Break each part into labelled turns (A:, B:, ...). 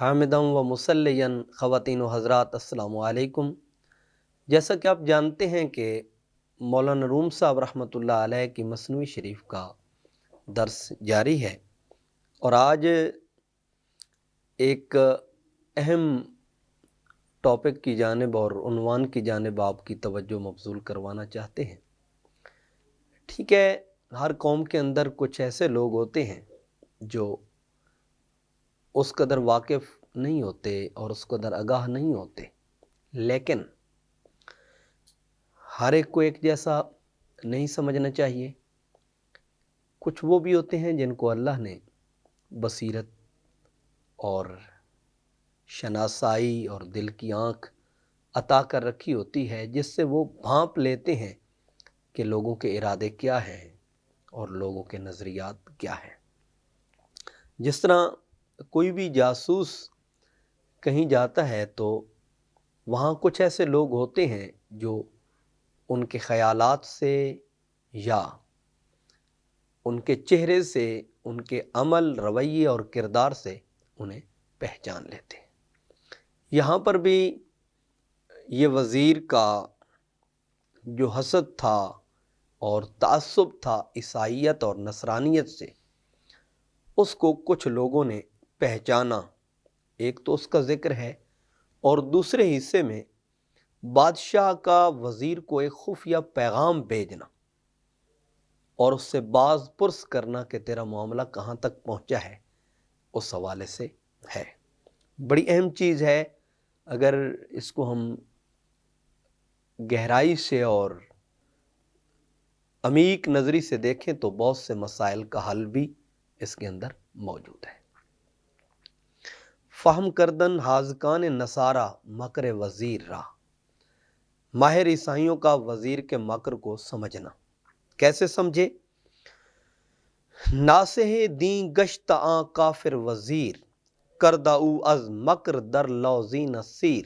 A: حامدم و مسلین خواتین و حضرات السلام علیکم۔ جیسا کہ آپ جانتے ہیں کہ مولانا روم صاحب رحمۃ اللہ علیہ کی مثنوی شریف کا درس جاری ہے، اور آج ایک اہم ٹاپک کی جانب اور عنوان کی جانب آپ کی توجہ مبذول کروانا چاہتے ہیں۔ ٹھیک ہے، ہر قوم کے اندر کچھ ایسے لوگ ہوتے ہیں جو اس قدر واقف نہیں ہوتے اور اس قدر آگاہ نہیں ہوتے، لیکن ہر ایک کو ایک جیسا نہیں سمجھنا چاہیے۔ کچھ وہ بھی ہوتے ہیں جن کو اللہ نے بصیرت اور شناسائی اور دل کی آنکھ عطا کر رکھی ہوتی ہے، جس سے وہ بھانپ لیتے ہیں کہ لوگوں کے ارادے کیا ہیں اور لوگوں کے نظریات کیا ہیں۔ جس طرح کوئی بھی جاسوس کہیں جاتا ہے تو وہاں کچھ ایسے لوگ ہوتے ہیں جو ان کے خیالات سے یا ان کے چہرے سے، ان کے عمل، رویے اور کردار سے انہیں پہچان لیتے ہیں۔ یہاں پر بھی یہ وزیر کا جو حسد تھا اور تعصب تھا عیسائیت اور نصرانیت سے، اس کو کچھ لوگوں نے پہچانا۔ ایک تو اس کا ذکر ہے، اور دوسرے حصے میں بادشاہ کا وزیر کو ایک خفیہ پیغام بھیجنا اور اس سے باز پرس کرنا کہ تیرا معاملہ کہاں تک پہنچا ہے، اس حوالے سے ہے۔ بڑی اہم چیز ہے، اگر اس کو ہم گہرائی سے اور عمیق نظری سے دیکھیں تو بہت سے مسائل کا حل بھی اس کے اندر موجود ہے۔ فہم کردن حاذقان نصارہ مکر وزیر را، ماہر عیسائیوں کا وزیر کے مکر کو سمجھنا۔ کیسے سمجھے؟ ناسہ دین گشت آن کافر وزیر، کردہ او از مکر در لوزی نصیر۔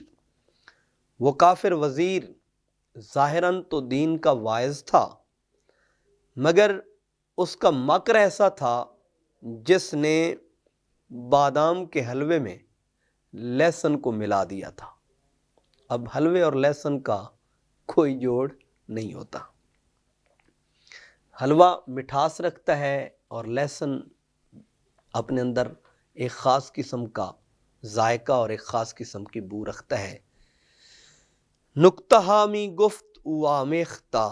A: وہ کافر وزیر ظاہراً تو دین کا واعظ تھا، مگر اس کا مکر ایسا تھا جس نے بادام کے حلوے میں لہسن کو ملا دیا تھا۔ اب حلوے اور لہسن کا کوئی جوڑ نہیں ہوتا۔ حلوہ مٹھاس رکھتا ہے اور لہسن اپنے اندر ایک خاص قسم کا ذائقہ اور ایک خاص قسم کی بو رکھتا ہے۔ نکتہ ہامی گفت او آمیختہ،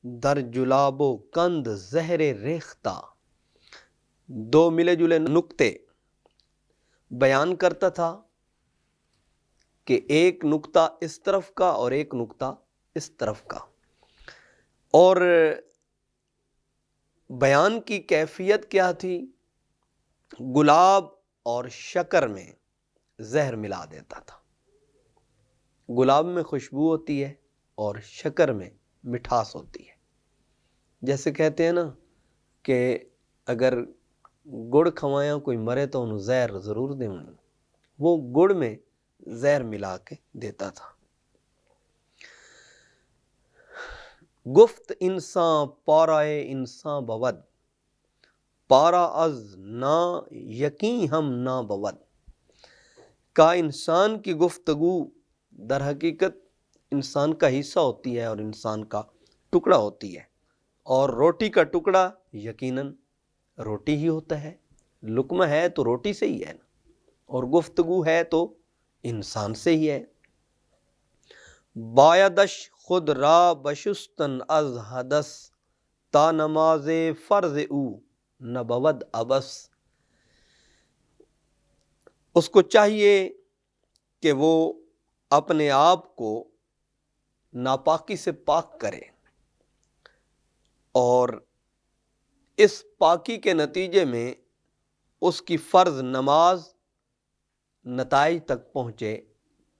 A: در جلاب و کند زہر ریختہ۔ دو ملے جلے نکتے بیان کرتا تھا کہ ایک نکتہ اس طرف کا اور ایک نکتہ اس طرف کا، اور بیان کی کیفیت کیا تھی؟ گلاب اور شکر میں زہر ملا دیتا تھا۔ گلاب میں خوشبو ہوتی ہے اور شکر میں مٹھاس ہوتی ہے۔ جیسے کہتے ہیں نا کہ اگر گڑ کھوایاں کوئی مرے تو انہوں زہر ضرور دیں، وہ گڑ میں زہر ملا کے دیتا تھا۔ گفت انسان پارائے انسان بود، پارا از نا یقین ہم نا بود۔ کا انسان کی گفتگو در حقیقت انسان کا حصہ ہوتی ہے اور انسان کا ٹکڑا ہوتی ہے، اور روٹی کا ٹکڑا یقیناً روٹی ہی ہوتا ہے۔ لقمہ ہے تو روٹی سے ہی ہے نا، اور گفتگو ہے تو انسان سے ہی ہے۔ بایدش خود را بشستن از حدث، تا نماز فرض او نبود ابس۔ اس کو چاہیے کہ وہ اپنے آپ کو ناپاکی سے پاک کرے، اور اس پاکی کے نتیجے میں اس کی فرض نماز نتائج تک پہنچے،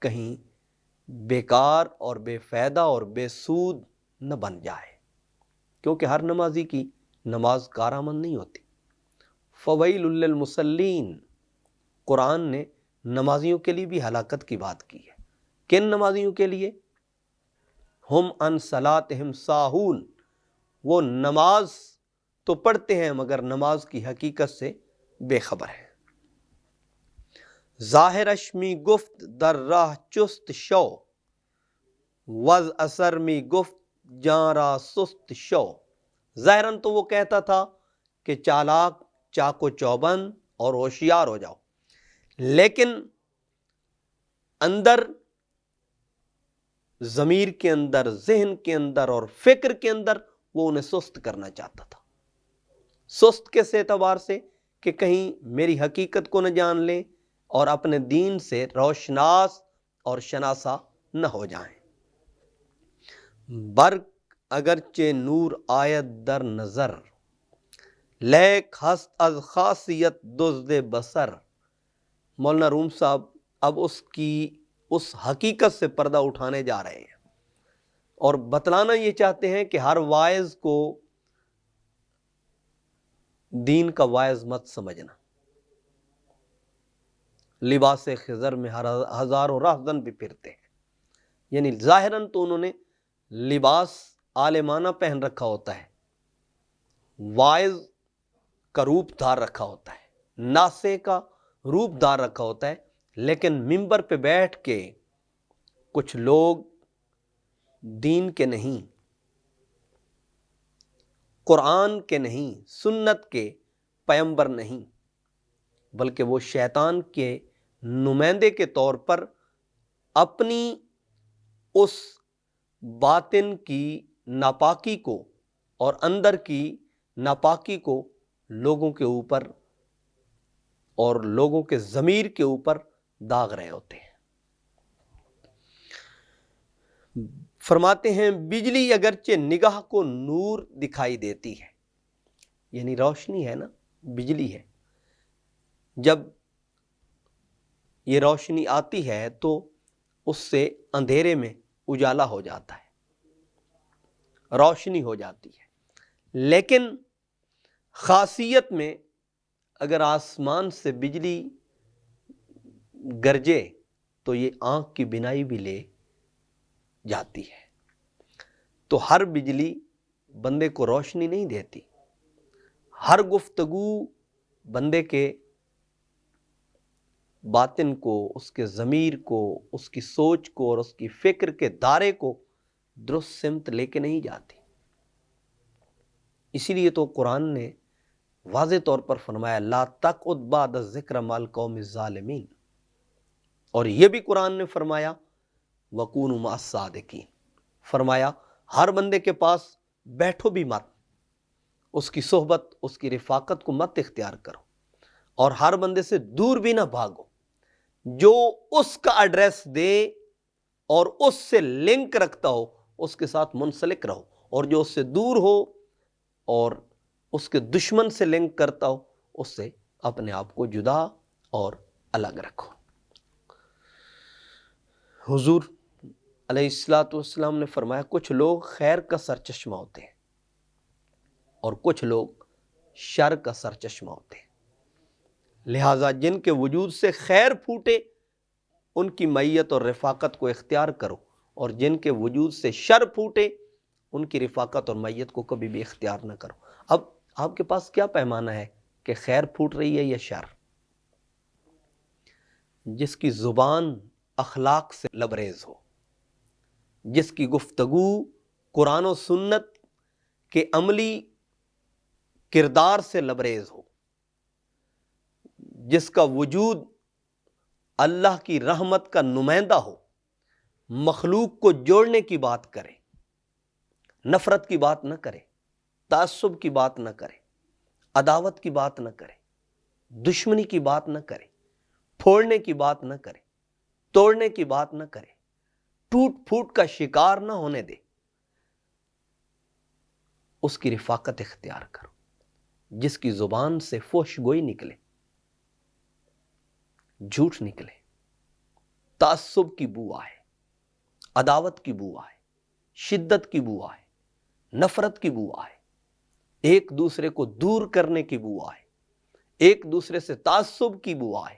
A: کہیں بیکار اور بے فائدہ اور بے سود نہ بن جائے، کیونکہ ہر نمازی کی نماز کارآمد نہیں ہوتی۔ فویل للمصلین، قرآن نے نمازیوں کے لیے بھی ہلاکت کی بات کی ہے۔ کن نمازیوں کے لیے؟ ہم عن صلاتہم ساہون، وہ نماز تو پڑھتے ہیں مگر نماز کی حقیقت سے بے خبر ہیں۔ ظاہرش می گفت در راہ چست شو، وز اثر می گفت جاں را سست شو۔ ظاہراً تو وہ کہتا تھا کہ چالاک، چاق و چوبند اور ہوشیار ہو جاؤ، لیکن اندر، ضمیر کے اندر، ذہن کے اندر اور فکر کے اندر وہ انہیں سست کرنا چاہتا تھا۔ سست کس اعتبار سے کہ کہیں میری حقیقت کو نہ جان لیں اور اپنے دین سے روشناس اور شناسا نہ ہو جائیں۔ برق اگرچہ نور آیت در نظر، لیک ہست از خاصیت دزد بصر۔ مولانا روم صاحب اب اس حقیقت سے پردہ اٹھانے جا رہے ہیں اور بتلانا یہ چاہتے ہیں کہ ہر واعظ کو دین کا واعظ مت سمجھنا۔ لباس خضر میں ہزاروں راہزن بھی پھرتے ہیں، یعنی ظاہراً تو انہوں نے لباس عالمانہ پہن رکھا ہوتا ہے، واعظ کا روپ دھار رکھا ہوتا ہے، ناصح کا روپ دھار رکھا ہوتا ہے، لیکن منبر پہ بیٹھ کے کچھ لوگ دین کے نہیں، قرآن کے نہیں، سنت کے پیمبر نہیں، بلکہ وہ شیطان کے نمائندے کے طور پر اپنی اس باطن کی ناپاکی کو اور اندر کی ناپاکی کو لوگوں کے اوپر اور لوگوں کے ضمیر کے اوپر داغ رہے ہوتے ہیں۔ فرماتے ہیں بجلی اگرچہ نگاہ کو نور دکھائی دیتی ہے، یعنی روشنی ہے نا، بجلی ہے، جب یہ روشنی آتی ہے تو اس سے اندھیرے میں اجالا ہو جاتا ہے، روشنی ہو جاتی ہے، لیکن خاصیت میں اگر آسمان سے بجلی گرجے تو یہ آنکھ کی بینائی بھی لے جاتی ہے۔ تو ہر بجلی بندے کو روشنی نہیں دیتی، ہر گفتگو بندے کے باطن کو، اس کے ضمیر کو، اس کی سوچ کو اور اس کی فکر کے دائرے کو درست سمت لے کے نہیں جاتی۔ اسی لیے تو قرآن نے واضح طور پر فرمایا لا تقعد بعد الذکر مع القوم الظالمین، اور یہ بھی قرآن نے فرمایا وَكُونُوا مع الصادقین، فرمایا ہر بندے کے پاس بیٹھو بھی مت، اس کی صحبت، اس کی رفاقت کو مت اختیار کرو، اور ہر بندے سے دور بھی نہ بھاگو، جو اس کا ایڈریس دے اور اس سے لنک رکھتا ہو اس کے ساتھ منسلک رہو، اور جو اس سے دور ہو اور اس کے دشمن سے لنک کرتا ہو اس سے اپنے آپ کو جدا اور الگ رکھو۔ حضور علیہ السلام نے فرمایا کچھ لوگ خیر کا سرچشمہ ہوتے ہیں اور کچھ لوگ شر کا سرچشمہ ہوتے ہیں، لہٰذا جن کے وجود سے خیر پھوٹے ان کی معیت اور رفاقت کو اختیار کرو، اور جن کے وجود سے شر پھوٹے ان کی رفاقت اور معیت کو کبھی بھی اختیار نہ کرو۔ اب آپ کے پاس کیا پیمانہ ہے کہ خیر پھوٹ رہی ہے یا شر؟ جس کی زبان اخلاق سے لبریز ہو، جس کی گفتگو قرآن و سنت کے عملی کردار سے لبریز ہو، جس کا وجود اللہ کی رحمت کا نمائندہ ہو، مخلوق کو جوڑنے کی بات کرے، نفرت کی بات نہ کرے، تعصب کی بات نہ کرے، عداوت کی بات نہ کرے، دشمنی کی بات نہ کرے، پھوڑنے کی بات نہ کرے، توڑنے کی بات نہ کرے، ٹوٹ پھوٹ کا شکار نہ ہونے دے، اس کی رفاقت اختیار کرو۔ جس کی زبان سے فحش گوئی نکلے، جھوٹ نکلے، تعصب کی بو آئے، عداوت کی بو آئے، شدت کی بو آئے، نفرت کی بو آئے، ایک دوسرے کو دور کرنے کی بو آئے، ایک دوسرے سے تعصب کی بو آئے،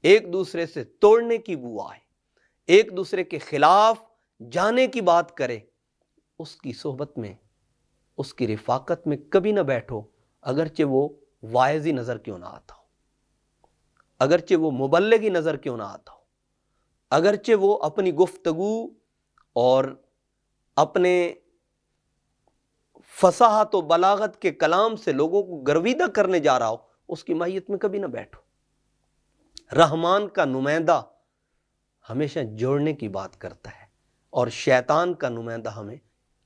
A: ایک دوسرے سے توڑنے کی بو آئے، ایک دوسرے کے خلاف جانے کی بات کرے، اس کی صحبت میں، اس کی رفاقت میں کبھی نہ بیٹھو، اگرچہ وہ واعظی نظر کیوں نہ آتا ہو۔ اگرچہ وہ مبلغی نظر کیوں نہ آتا ہو، اگرچہ وہ اپنی گفتگو اور اپنے فصاحت و بلاغت کے کلام سے لوگوں کو گرویدہ کرنے جا رہا ہو، اس کی ماہیت میں کبھی نہ بیٹھو۔ رحمان کا نمائندہ ہمیشہ جوڑنے کی بات کرتا ہے اور شیطان کا نمائندہ ہمیں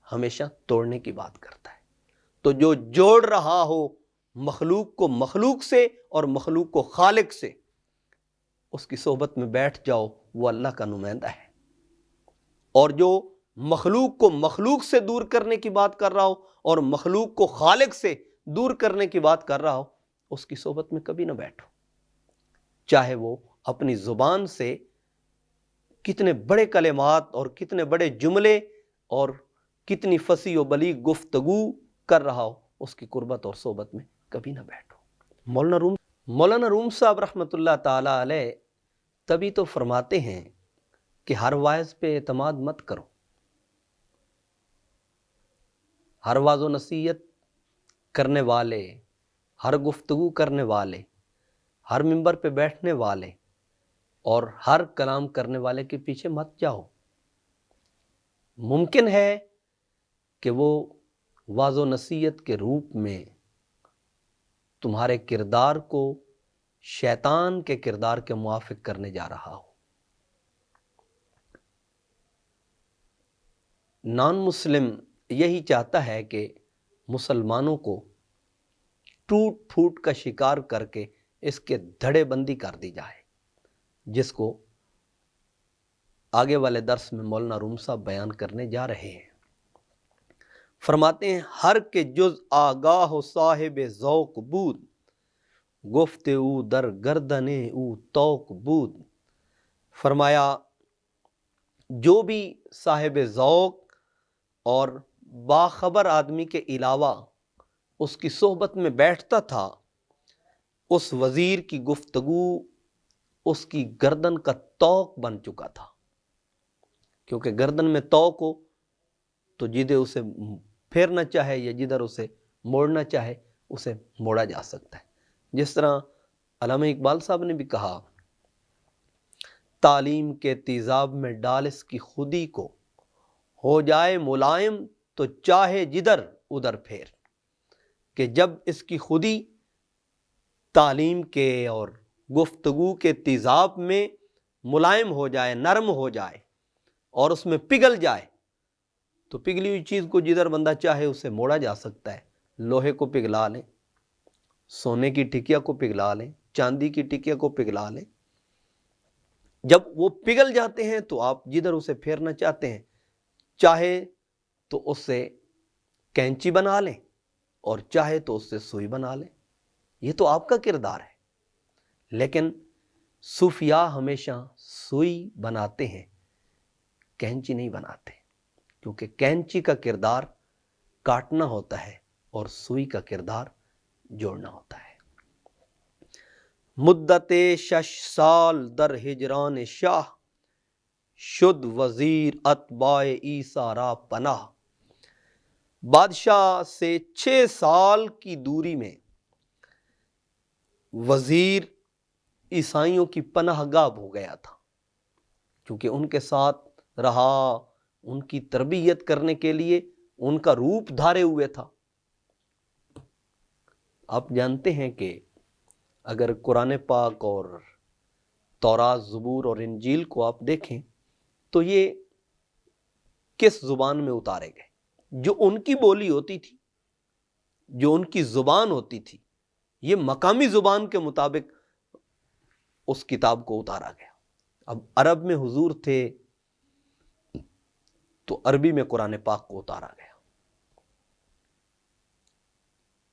A: ہمیشہ توڑنے کی بات کرتا ہے۔ تو جو جوڑ رہا ہو مخلوق کو مخلوق سے اور مخلوق کو خالق سے، اس کی صحبت میں بیٹھ جاؤ، وہ اللہ کا نمائندہ ہے۔ اور جو مخلوق کو مخلوق سے دور کرنے کی بات کر رہا ہو اور مخلوق کو خالق سے دور کرنے کی بات کر رہا ہو، اس کی صحبت میں کبھی نہ بیٹھو، چاہے وہ اپنی زبان سے کتنے بڑے کلمات اور کتنے بڑے جملے اور کتنی فصیح و بلیغ گفتگو کر رہا ہو، اس کی قربت اور صحبت میں کبھی نہ بیٹھو۔ مولانا روم صاحب رحمۃ اللہ تعالی علیہ تبھی تو فرماتے ہیں کہ ہر واعظ پہ اعتماد مت کرو، ہر واعظ و نصیحت کرنے والے، ہر گفتگو کرنے والے، ہر ممبر پہ بیٹھنے والے اور ہر کلام کرنے والے کے پیچھے مت جاؤ۔ ممکن ہے کہ وہ واعظ و نصیحت کے روپ میں تمہارے کردار کو شیطان کے کردار کے موافق کرنے جا رہا ہو۔ نان مسلم یہی چاہتا ہے کہ مسلمانوں کو ٹوٹ پھوٹ کا شکار کر کے اس کے دھڑے بندی کر دی جائے، جس کو آگے والے درس میں مولانا روم صاحب بیان کرنے جا رہے ہیں۔ فرماتے ہیں ہر کے جز آگاہ و صاحب ذوق بود، گفت او در گردن او توق بود۔ فرمایا جو بھی صاحب ذوق اور باخبر آدمی کے علاوہ اس کی صحبت میں بیٹھتا تھا، اس وزیر کی گفتگو اس کی گردن کا توق بن چکا تھا، کیونکہ گردن میں توق ہو تو جدھر اسے پھیرنا چاہے یا جدھر اسے موڑنا چاہے اسے موڑا جا سکتا ہے۔ جس طرح علامہ اقبال صاحب نے بھی کہا، تعلیم کے تیزاب میں ڈال اس کی خودی کو، ہو جائے ملائم تو چاہے جدھر ادھر پھیر۔ کہ جب اس کی خودی تعلیم کے اور گفتگو کے تیزاب میں ملائم ہو جائے، نرم ہو جائے اور اس میں پگھل جائے، تو پگھلی ہوئی چیز کو جدھر بندہ چاہے اسے موڑا جا سکتا ہے۔ لوہے کو پگھلا لیں، سونے کی ٹکیا کو پگھلا لیں، چاندی کی ٹکیا کو پگھلا لیں، جب وہ پگھل جاتے ہیں تو آپ جدھر اسے پھیرنا چاہتے ہیں، چاہے تو اس سے کینچی بنا لیں اور چاہے تو اس سے سوئی بنا لیں، یہ تو آپ کا کردار ہے۔ لیکن صوفیاء ہمیشہ سوئی بناتے ہیں، کینچی نہیں بناتے، کیونکہ کینچی کا کردار کاٹنا ہوتا ہے اور سوئی کا کردار جوڑنا ہوتا ہے۔ مدت 6 سال در ہجران شاہ، شد وزیر اتباع عیسیٰ را پناہ۔ بادشاہ سے 6 سال کی دوری میں وزیر عیسائیوں کی پناہ گاہ ہو گیا تھا، کیونکہ ان کے ساتھ رہا، ان کی تربیت کرنے کے لیے ان کا روپ دھارے ہوئے تھا۔ آپ جانتے ہیں کہ اگر قرآن پاک اور تورات، زبور اور انجیل کو آپ دیکھیں تو یہ کس زبان میں اتارے گئے؟ جو ان کی بولی ہوتی تھی، جو ان کی زبان ہوتی تھی، یہ مقامی زبان کے مطابق اس کتاب کو اتارا گیا۔ اب عرب میں حضور تھے تو عربی میں قرآن پاک کو اتارا گیا،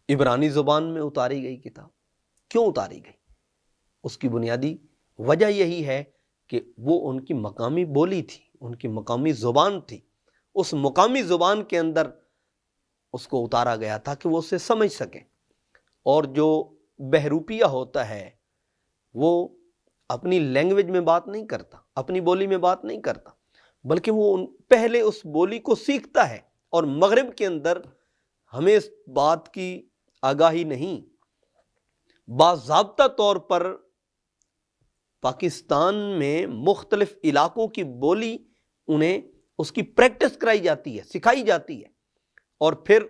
A: عبرانی زبان میں اتاری گئی کتاب۔ کیوں اتاری گئی؟ اس کی بنیادی وجہ یہی ہے کہ وہ ان کی مقامی بولی تھی، ان کی مقامی زبان تھی، اس مقامی زبان کے اندر اس کو اتارا گیا تھا کہ وہ اسے سمجھ سکیں۔ اور جو بہروپیہ ہوتا ہے وہ اپنی لینگویج میں بات نہیں کرتا، اپنی بولی میں بات نہیں کرتا، بلکہ وہ پہلے اس بولی کو سیکھتا ہے۔ اور مغرب کے اندر ہمیں اس بات کی آگاہی نہیں، باضابطہ طور پر پاکستان میں مختلف علاقوں کی بولی انہیں اس کی پریکٹس کرائی جاتی ہے، سکھائی جاتی ہے، اور پھر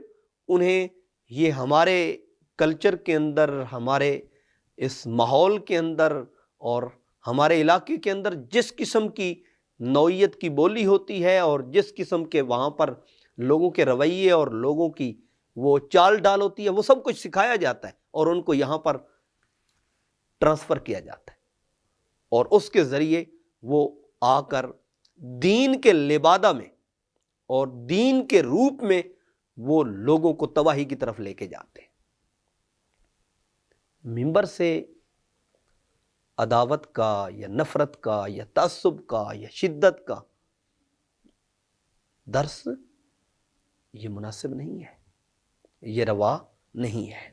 A: انہیں یہ ہمارے کلچر کے اندر، ہمارے اس ماحول کے اندر اور ہمارے علاقے کے اندر جس قسم کی نوعیت کی بولی ہوتی ہے اور جس قسم کے وہاں پر لوگوں کے رویے اور لوگوں کی وہ چال ڈال ہوتی ہے، وہ سب کچھ سکھایا جاتا ہے اور ان کو یہاں پر ٹرانسفر کیا جاتا ہے، اور اس کے ذریعے وہ آ کر دین کے لبادہ میں اور دین کے روپ میں وہ لوگوں کو تباہی کی طرف لے کے جاتے ہیں۔ منبر سے عداوت کا یا نفرت کا یا تعصب کا یا شدت کا درس یہ مناسب نہیں ہے، یہ روا نہیں ہے۔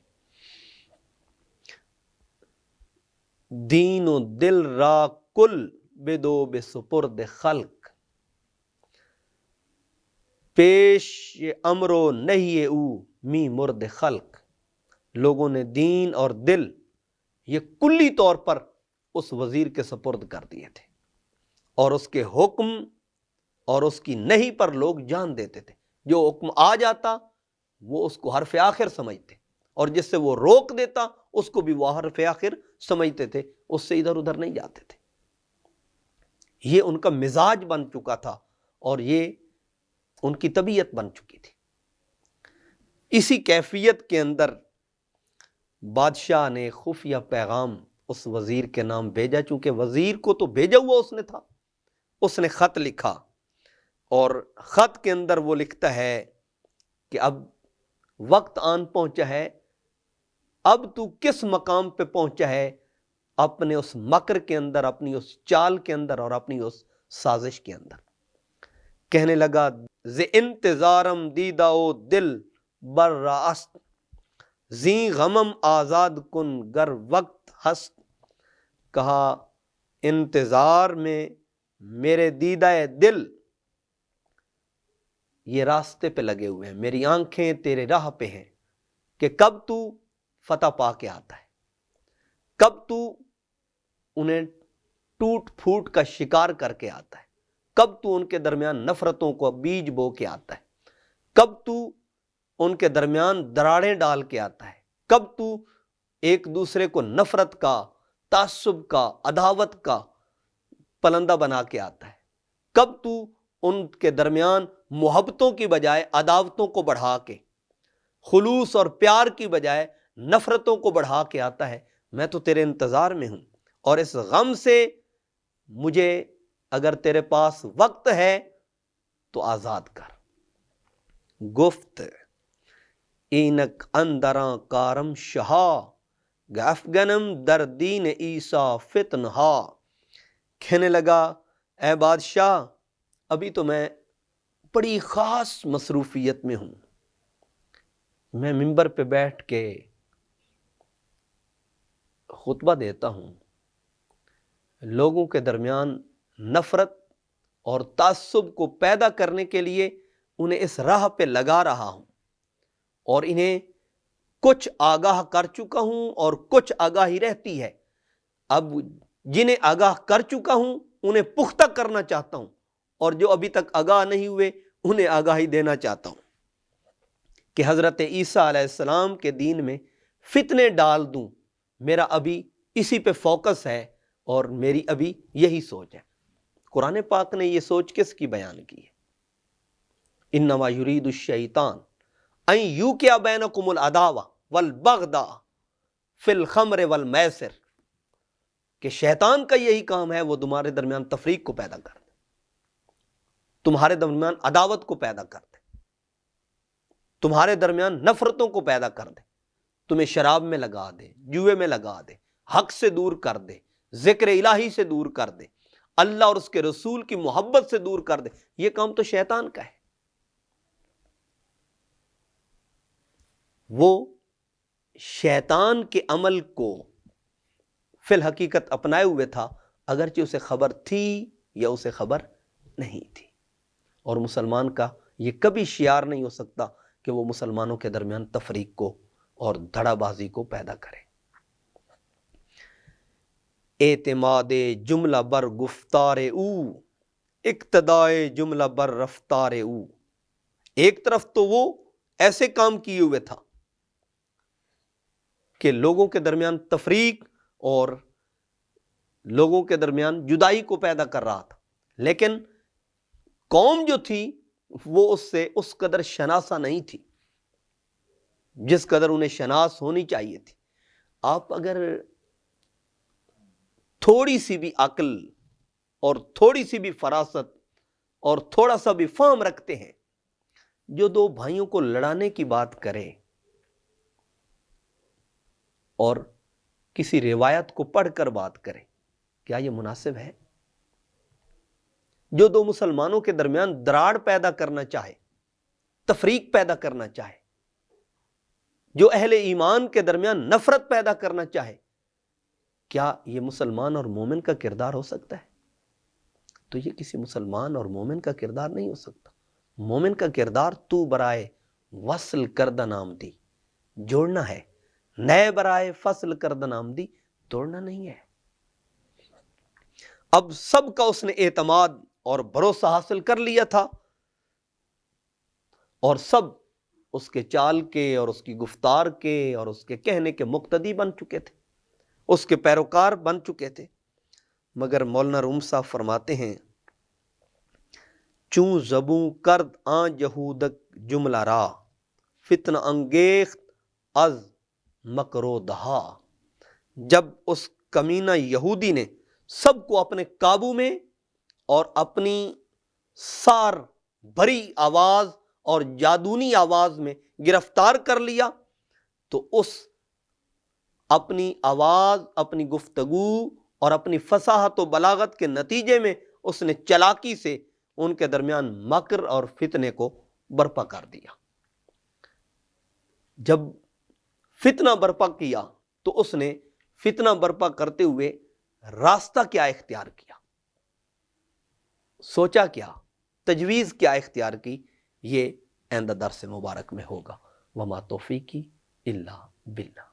A: دین و دل را کل بدو بے سپرد خلق، پیش امر و نہی او می مرد خلق۔ لوگوں نے دین اور دل یہ کلی طور پر اس وزیر کے سپرد کر دیے تھے، اور اس کے حکم اور اس کی نہیں پر لوگ جان دیتے تھے۔ جو حکم آ جاتا وہ اس کو حرف آخر سمجھتے، اور جس سے وہ روک دیتا اس کو بھی وہ حرف آخر سمجھتے تھے، اس سے ادھر ادھر نہیں جاتے تھے۔ یہ ان کا مزاج بن چکا تھا اور یہ ان کی طبیعت بن چکی تھی۔ اسی کیفیت کے اندر بادشاہ نے خفیہ پیغام اس وزیر کے نام بھیجا، چونکہ وزیر کو تو بھیجا ہوا اس نے تھا۔ اس نے خط لکھا، اور خط کے اندر وہ لکھتا ہے کہ اب وقت آن پہنچا ہے، اب تو کس مقام پہ پہنچا ہے اپنے اس مکر کے اندر، اپنی اس چال کے اندر اور اپنی اس سازش کے اندر۔ کہنے لگا ز انتظارم دیدہ و دل بر راست، زی غمم آزاد کن گر وقت ہست۔ کہا انتظار میں میرے دیدہ دل یہ راستے پہ لگے ہوئے ہیں، میری آنکھیں تیرے راہ پہ ہیں کہ کب تو فتح پا کے آتا ہے، کب تو انہیں ٹوٹ پھوٹ کا شکار کر کے آتا ہے، کب تو ان کے درمیان نفرتوں کو بیج بو کے آتا ہے، کب تو ان کے درمیان دراڑیں ڈال کے آتا ہے، کب تو ایک دوسرے کو نفرت کا، تعصب کا، عداوت کا پلندہ بنا کے آتا ہے، کب تو ان کے درمیان محبتوں کی بجائے عداوتوں کو بڑھا کے، خلوص اور پیار کی بجائے نفرتوں کو بڑھا کے آتا ہے۔ میں تو تیرے انتظار میں ہوں، اور اس غم سے مجھے اگر تیرے پاس وقت ہے تو آزاد کر۔ گفت اینک اندراں کارم شہا، گفگنم در دین عیسیٰ فتنہا۔ کہنے لگا اے بادشاہ، ابھی تو میں بڑی خاص مصروفیت میں ہوں، میں منبر پہ بیٹھ کے خطبہ دیتا ہوں، لوگوں کے درمیان نفرت اور تعصب کو پیدا کرنے کے لیے انہیں اس راہ پہ لگا رہا ہوں، اور انہیں کچھ آگاہ کر چکا ہوں اور کچھ آگاہی رہتی ہے۔ اب جنہیں آگاہ کر چکا ہوں انہیں پختہ کرنا چاہتا ہوں، اور جو ابھی تک آگاہ نہیں ہوئے انہیں آگاہی دینا چاہتا ہوں کہ حضرت عیسیٰ علیہ السلام کے دین میں فتنے ڈال دوں۔ میرا ابھی اسی پہ فوکس ہے اور میری ابھی یہی سوچ ہے۔ قرآن پاک نے یہ سوچ کس کی بیان کی ہے؟ انما یرید الشیطان ان یوقع بینکم العداوہ والبغضاء فی الخمر والمیسر، کہ شیطان کا یہی کام ہے، وہ تمہارے درمیان تفریق کو پیدا کر دے، تمہارے درمیان عداوت کو پیدا کر دے، تمہارے درمیان نفرتوں کو پیدا کر دے، تمہیں شراب میں لگا دے، جوئے میں لگا دے، حق سے دور کر دے، ذکر الہی سے دور کر دے، اللہ اور اس کے رسول کی محبت سے دور کر دے۔ یہ کام تو شیطان کا ہے۔ وہ شیطان کے عمل کو فی الحقیقت اپنائے ہوئے تھا، اگرچہ اسے خبر تھی یا اسے خبر نہیں تھی۔ اور مسلمان کا یہ کبھی شعار نہیں ہو سکتا کہ وہ مسلمانوں کے درمیان تفریق کو اور دھڑا بازی کو پیدا کرے۔ اعتماد جملہ بر گفتار او، اقتدائے جملہ بر رفتار او۔ ایک طرف تو وہ ایسے کام کیے ہوئے تھا کہ لوگوں کے درمیان تفریق اور لوگوں کے درمیان جدائی کو پیدا کر رہا تھا، لیکن قوم جو تھی وہ اس سے اس قدر شناسہ نہیں تھی جس قدر انہیں شناس ہونی چاہیے تھی۔ آپ اگر تھوڑی سی بھی عقل اور تھوڑی سی بھی فراست اور تھوڑا سا بھی فہم رکھتے ہیں، جو دو بھائیوں کو لڑانے کی بات کرے اور کسی روایت کو پڑھ کر بات کرے، کیا یہ مناسب ہے؟ جو دو مسلمانوں کے درمیان دراڑ پیدا کرنا چاہے، تفریق پیدا کرنا چاہے، جو اہل ایمان کے درمیان نفرت پیدا کرنا چاہے، کیا یہ مسلمان اور مومن کا کردار ہو سکتا ہے؟ تو یہ کسی مسلمان اور مومن کا کردار نہیں ہو سکتا۔ مومن کا کردار تو برائے وصل کردن آمدی، جوڑنا ہے، نئے برائے فصل کردن آمدی، توڑنا نہیں ہے۔ اب سب کا اس نے اعتماد اور بھروسہ حاصل کر لیا تھا، اور سب اس کے چال کے اور اس کی گفتار کے اور اس کے کہنے کے مقتدی بن چکے تھے، اس کے پیروکار بن چکے تھے۔ مگر مولانا روم صاحب فرماتے ہیں، چوں زبوں کرد آن یہودک جملہ را، فتنہ انگیخت از مکر و دہا۔ جب اس کمینہ یہودی نے سب کو اپنے قابو میں اور اپنی سار بھری آواز اور جادونی آواز میں گرفتار کر لیا، تو اس اپنی آواز، اپنی گفتگو اور اپنی فصاحت و بلاغت کے نتیجے میں اس نے چلاکی سے ان کے درمیان مکر اور فتنے کو برپا کر دیا۔ جب فتنہ برپا کیا تو اس نے فتنہ برپا کرتے ہوئے راستہ کیا اختیار کیا، سوچا کیا، تجویز کیا اختیار کی، یہ آئندہ درس مبارک میں ہوگا۔ وما توفیقی الا باللہ۔